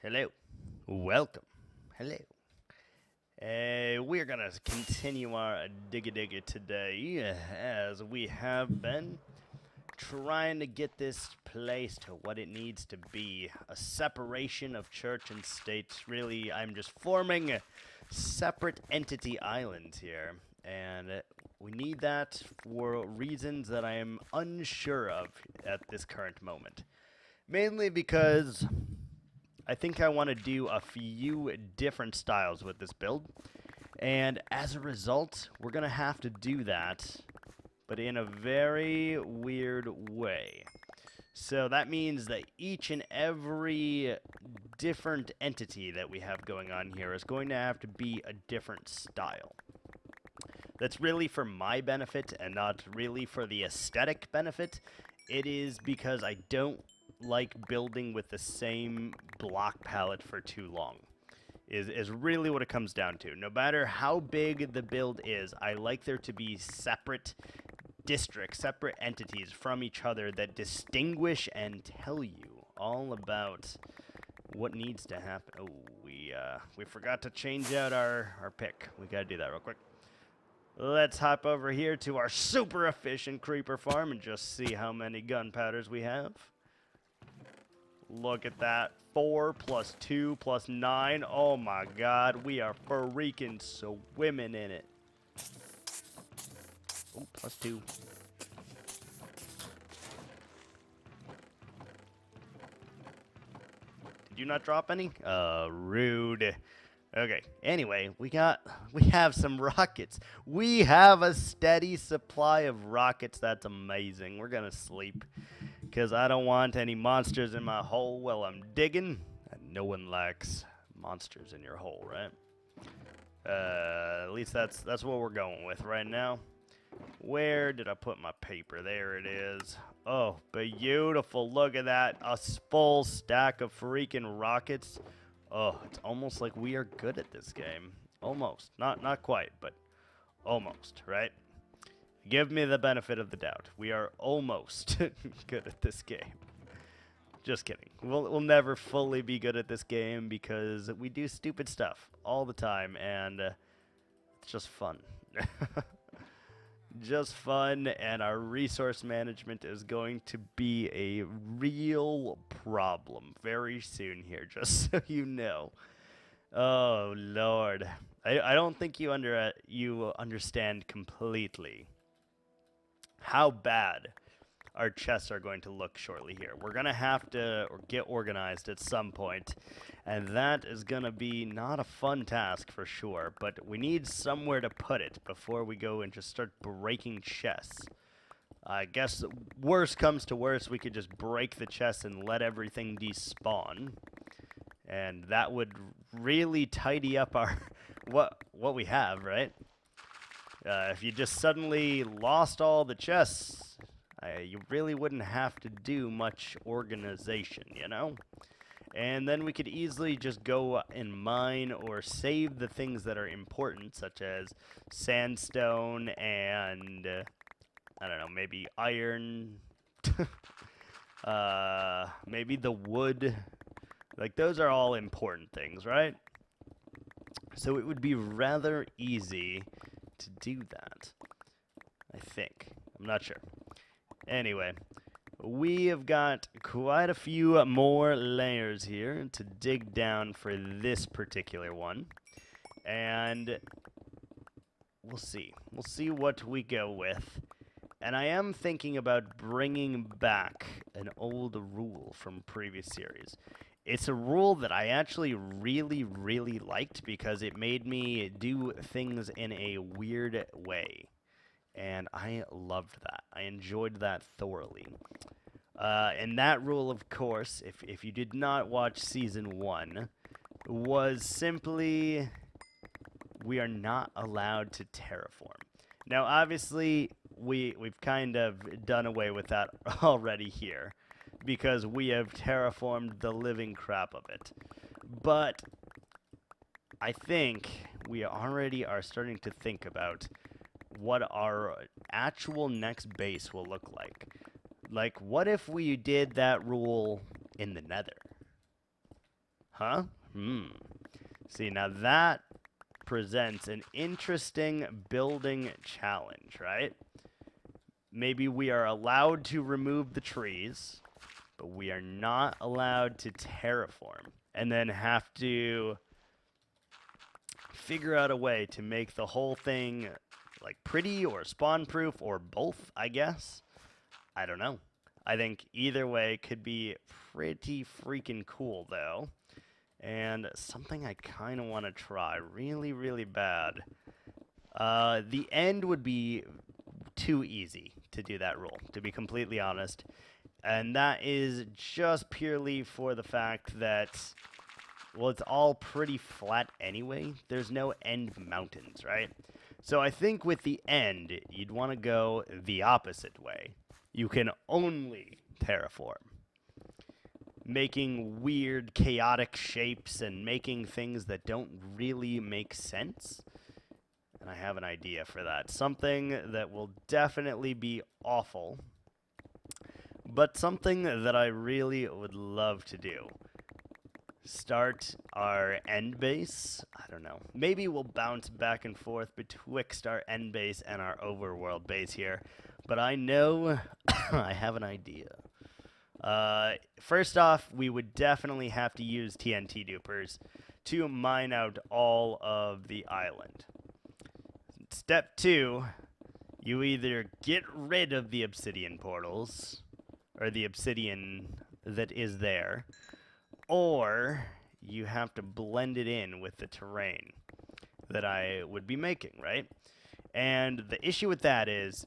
Hello. Welcome. Hello. We're going to continue our digga today as we have been trying to get this place to what it needs to be. A separation of church and state. Really, I'm just forming separate entity islands here. And we need that for reasons that I am unsure of at this current moment. Mainly because I think I want to do a few different styles with this build. And as a result, we're going to have to do that, but in a very weird way. So that means that each and every different entity that we have going on here is going to have to be a different style. That's really for my benefit and not really for the aesthetic benefit. It is because I don't like building with the same block palette for too long. Is really what it comes down to. No matter how big the build is, I like there to be separate districts, separate entities from each other that distinguish and tell you all about what needs to happen. Oh, we forgot to change out our pick. We gotta do that real quick. Let's hop over here to our super efficient creeper farm and just see how many gunpowders we have. Look at that. 4 plus 2 plus 9. Oh my god, we are freaking swimming in it. Oh, plus 2. Did you not drop any? Rude. Okay, anyway, we have some rockets. We have a steady supply of rockets. That's amazing. We're gonna sleep, because I don't want any monsters in my hole while I'm digging. And no one likes monsters in your hole, right? At least that's what we're going with right now. Where did I put my paper? There it is. Oh, beautiful. Look at that. A full stack of freaking rockets. Oh, it's almost like we are good at this game. Almost. Not quite, but almost, right? Give me the benefit of the doubt. We are almost good at this game. Just kidding. We'll never fully be good at this game because we do stupid stuff all the time, and it's just fun. Just fun, and our resource management is going to be a real problem very soon here, just so you know. Oh, Lord. I don't think you understand completely how bad our chests are going to look shortly here. We're going to have to get organized at some point, and that is going to be not a fun task for sure, but we need somewhere to put it before we go and just start breaking chests. I guess worst comes to worst, we could just break the chests and let everything despawn, and that would really tidy up our what we have, right? If you just suddenly lost all the chests, you really wouldn't have to do much organization, you know? And then we could easily just go and mine or save the things that are important, such as sandstone and, I don't know, maybe iron, maybe the wood. Like, those are all important things, right? So it would be rather easy to do that, I think. I'm not sure. Anyway, we have got quite a few more layers here to dig down for this particular one. And we'll see. We'll see what we go with. And I am thinking about bringing back an old rule from previous series. It's a rule that I actually really, really liked because it made me do things in a weird way. And I loved that. I enjoyed that thoroughly. And that rule, of course, if you did not watch Season 1, was simply we are not allowed to terraform. Now, obviously, we've kind of done away with that already here because we have terraformed the living crap of it. But I think we already are starting to think about what our actual next base will look like. Like, what if we did that rule in the Nether? Huh? See, now that presents an interesting building challenge, right? Maybe we are allowed to remove the trees, but we are not allowed to terraform, and then have to figure out a way to make the whole thing like pretty or spawn proof or both, I guess. I don't know. I think either way could be pretty freaking cool though, and something I kind of want to try really, really bad. The end would be too easy to do that rule, to be completely honest. And that is just purely for the fact that, well, it's all pretty flat anyway. There's no end mountains, right? So I think with the end, you'd want to go the opposite way. You can only terraform, making weird, chaotic shapes and making things that don't really make sense. And I have an idea for that. Something that will definitely be awful, but something that I really would love to do. Start our end base. I don't know. Maybe we'll bounce back and forth betwixt our end base and our overworld base here. But I know I have an idea. First off, we would definitely have to use TNT dupers to mine out all of the island. Step 2, you either get rid of the obsidian portals, or the obsidian that is there, or you have to blend it in with the terrain that I would be making, right? And the issue with that is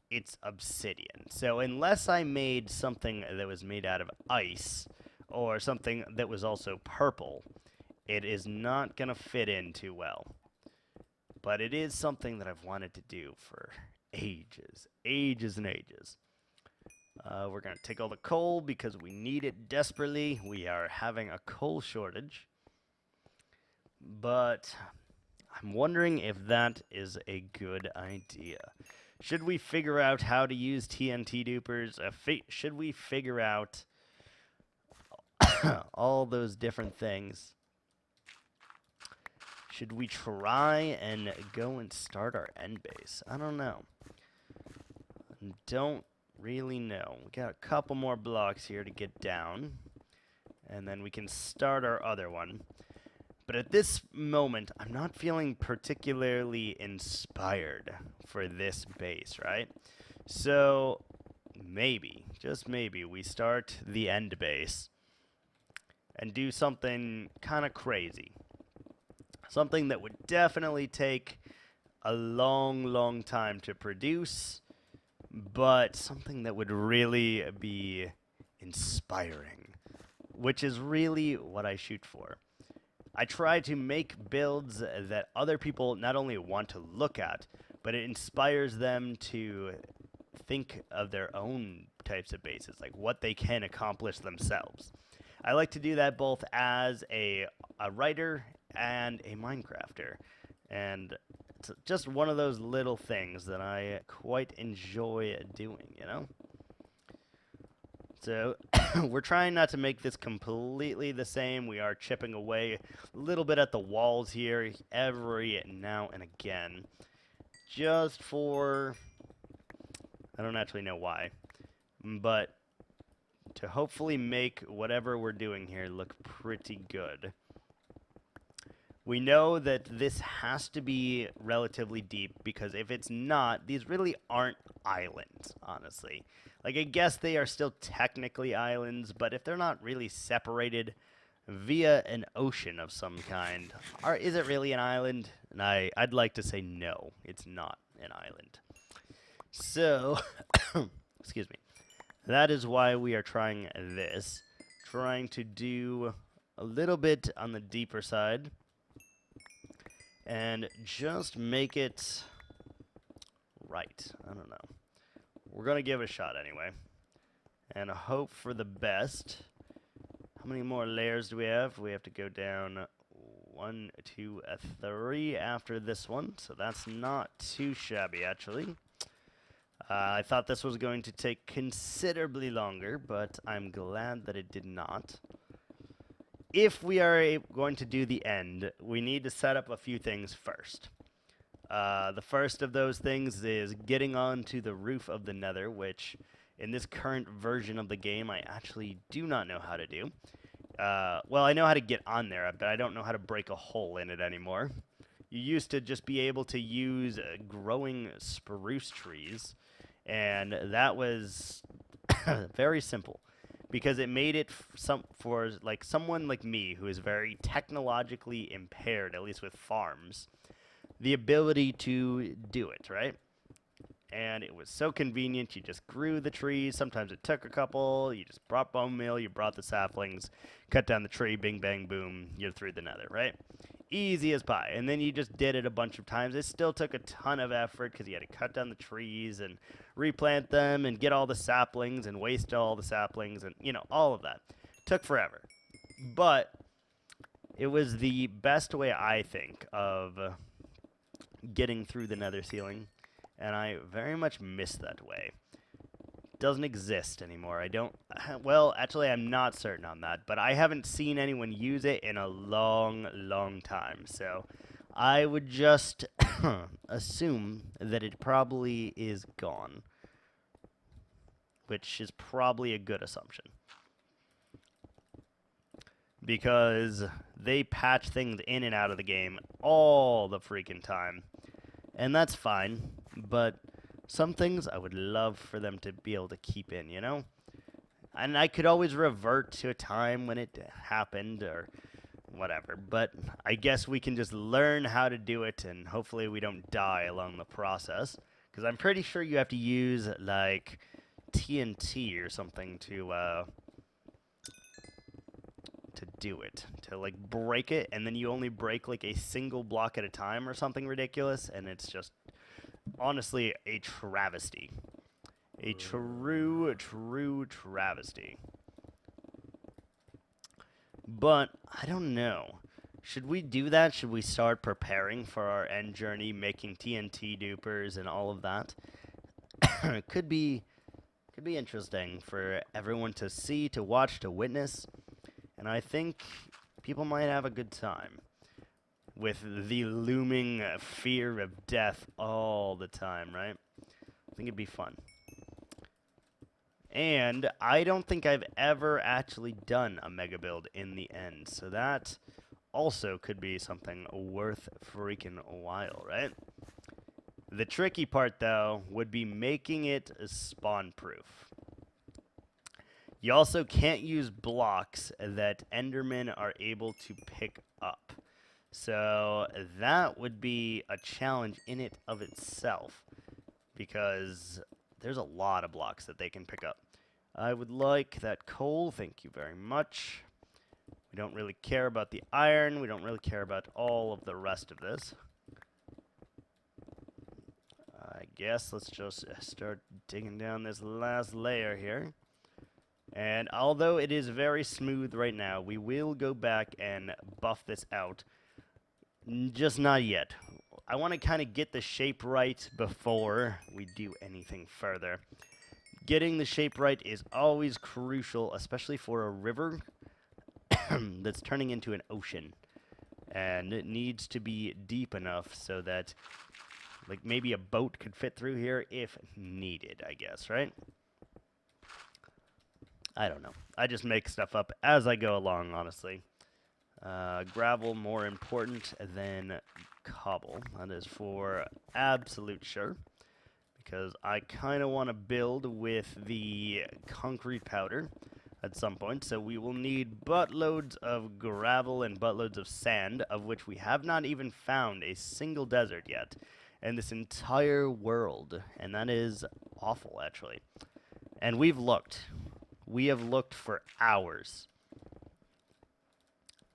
it's obsidian. So unless I made something that was made out of ice, or something that was also purple, it is not going to fit in too well. But it is something that I've wanted to do for ages and ages. We're going to take all the coal because we need it desperately. We are having a coal shortage. But I'm wondering if that is a good idea. Should we figure out how to use TNT dupers? Should we figure out all those different things? Should we try and go and start our end base? I don't know. Don't really know. We got a couple more blocks here to get down, and then we can start our other one. But at this moment, I'm not feeling particularly inspired for this base, right? So maybe, just maybe, we start the end base and do something kind of crazy. Something that would definitely take a long time to produce, but something that would really be inspiring, which is really what I shoot for. I try to make builds that other people not only want to look at, but it inspires them to think of their own types of bases, like what they can accomplish themselves. I like to do that both as a writer and a Minecrafter, and it's just one of those little things that I quite enjoy doing, you know? So we're trying not to make this completely the same. We are chipping away a little bit at the walls here every now and again, just for, I don't actually know why, but to hopefully make whatever we're doing here look pretty good. We know that this has to be relatively deep, because if it's not, these really aren't islands, honestly. Like, I guess they are still technically islands, but if they're not really separated via an ocean of some kind, is it really an island? And I'd like to say no, it's not an island. So, excuse me. That is why we are trying this. Trying to do a little bit on the deeper side, and just make it right. I don't know. We're going to give it a shot anyway, and hope for the best. How many more layers do we have? We have to go down 1, 2, 3 after this one, so that's not too shabby, actually. I thought this was going to take considerably longer, but I'm glad that it did not. if we are going to do the end, we need to set up a few things first. The first of those things is getting onto the roof of the Nether, which in this current version of the game I actually do not know how to do. Well, I know how to get on there, but I don't know how to break a hole in it anymore. You used to just be able to use growing spruce trees, and that was very simple because it made it for like someone like me who is very technologically impaired, at least with farms, the ability to do it, right? And it was so convenient. You just grew the trees. Sometimes it took a couple. You just brought bone meal. You brought the saplings, cut down the tree, bing, bang, boom. You're through the Nether, right? Easy as pie. And then you just did it a bunch of times. It still took a ton of effort because you had to cut down the trees and replant them and get all the saplings and waste all the saplings and, you know, all of that. Took forever. But it was the best way, I think, of getting through the Nether ceiling, and I very much miss that way. Doesn't exist anymore. I don't, well, actually I'm not certain on that, but I haven't seen anyone use it in a long time, so I would just assume that it probably is gone, which is probably a good assumption, because they patch things in and out of the game all the freaking time. And that's fine, but some things I would love for them to be able to keep in, you know? And I could always revert to a time when it happened or whatever, but I guess we can just learn how to do it, and hopefully we don't die along the process, because I'm pretty sure you have to use, like, TNT or something to do it, to like break it, and then you only break like a single block at a time or something ridiculous, and it's just honestly a travesty. A true travesty. But I don't know. Should we do that? Should we start preparing for our end journey, making TNT dupers and all of that? Could be interesting for everyone to see, to watch, to witness. And I think people might have a good time with the looming fear of death all the time, right? I think it'd be fun. And I don't think I've ever actually done a mega build in the end, so that also could be something worth freaking a while, right? The tricky part, though, would be making it spawn-proof. You also can't use blocks that Endermen are able to pick up. So that would be a challenge in it of itself, because there's a lot of blocks that they can pick up. I would like that coal, thank you very much. We don't really care about the iron, we don't really care about all of the rest of this. I guess let's just start digging down this last layer here. And although it is very smooth right now, we will go back and buff this out. Just not yet. I want to kind of get the shape right before we do anything further. Getting the shape right is always crucial, especially for a river that's turning into an ocean. And it needs to be deep enough so that, like, maybe a boat could fit through here if needed, I guess, right? I don't know. I just make stuff up as I go along, honestly. Gravel more important than cobble. That is for absolute sure. Because I kind of want to build with the concrete powder at some point. So we will need buttloads of gravel and buttloads of sand, of which we have not even found a single desert yet in this entire world. And that is awful, actually. And we've looked. We have looked for hours.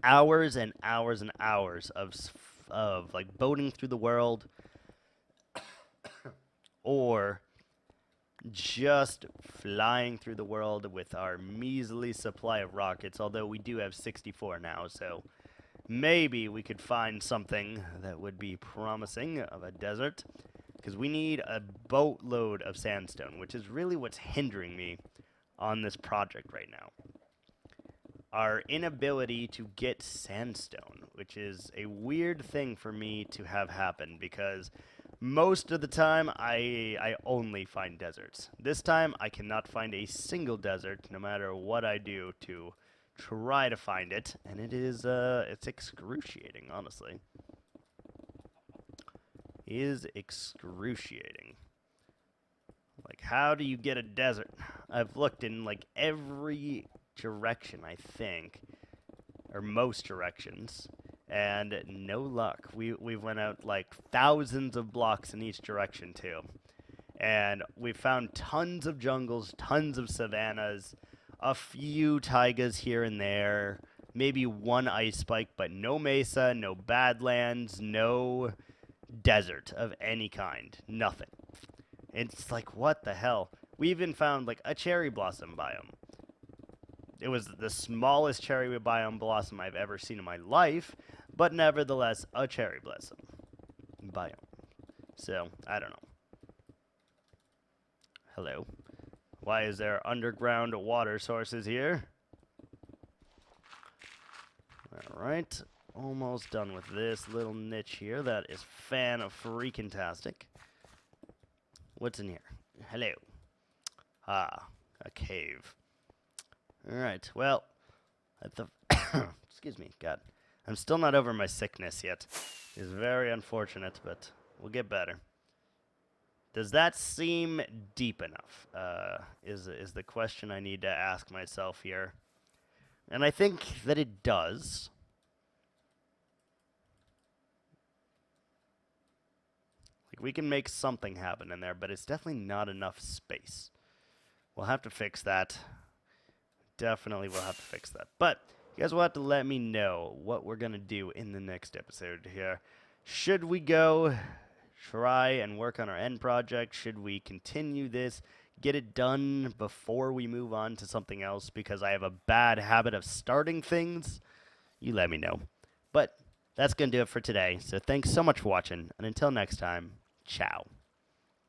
Hours and hours and hours of like boating through the world or just flying through the world with our measly supply of rockets, although we do have 64 now, so maybe we could find something that would be promising of a desert, because we need a boatload of sandstone, which is really what's hindering me on this project right now. our inability to get sandstone, which is a weird thing for me to have happen because most of the time I only find deserts. This time I cannot find a single desert no matter what I do to try to find it, and it's excruciating, honestly. It is excruciating. Like, how do you get a desert? I've looked in like every direction, I think, or most directions, and no luck. We went out like thousands of blocks in each direction too, and we found tons of jungles, tons of savannas, a few taigas here and there, maybe one ice spike, but no mesa, no badlands, no desert of any kind, nothing. It's like, what the hell? We even found like a cherry blossom biome. It was the smallest cherry blossom I've ever seen in my life, but nevertheless a cherry blossom biome. So, I don't know. Hello. Why is there underground water sources here? Alright. Almost done with this little niche here. That is fan-freaking-tastic. What's in here? Hello. Ah, a cave. Alright, well, excuse me, God. I'm still not over my sickness yet. It's very unfortunate, but we'll get better. Does that seem deep enough? Is the question I need to ask myself here. And I think that it does. Like, we can make something happen in there, but it's definitely not enough space. We'll have to fix that. Definitely will have to fix that. But you guys will have to let me know what we're going to do in the next episode here. Should we go try and work on our end project? Should we continue this, get it done before we move on to something else? Because I have a bad habit of starting things. You let me know. But that's going to do it for today. So thanks so much for watching. And until next time, ciao.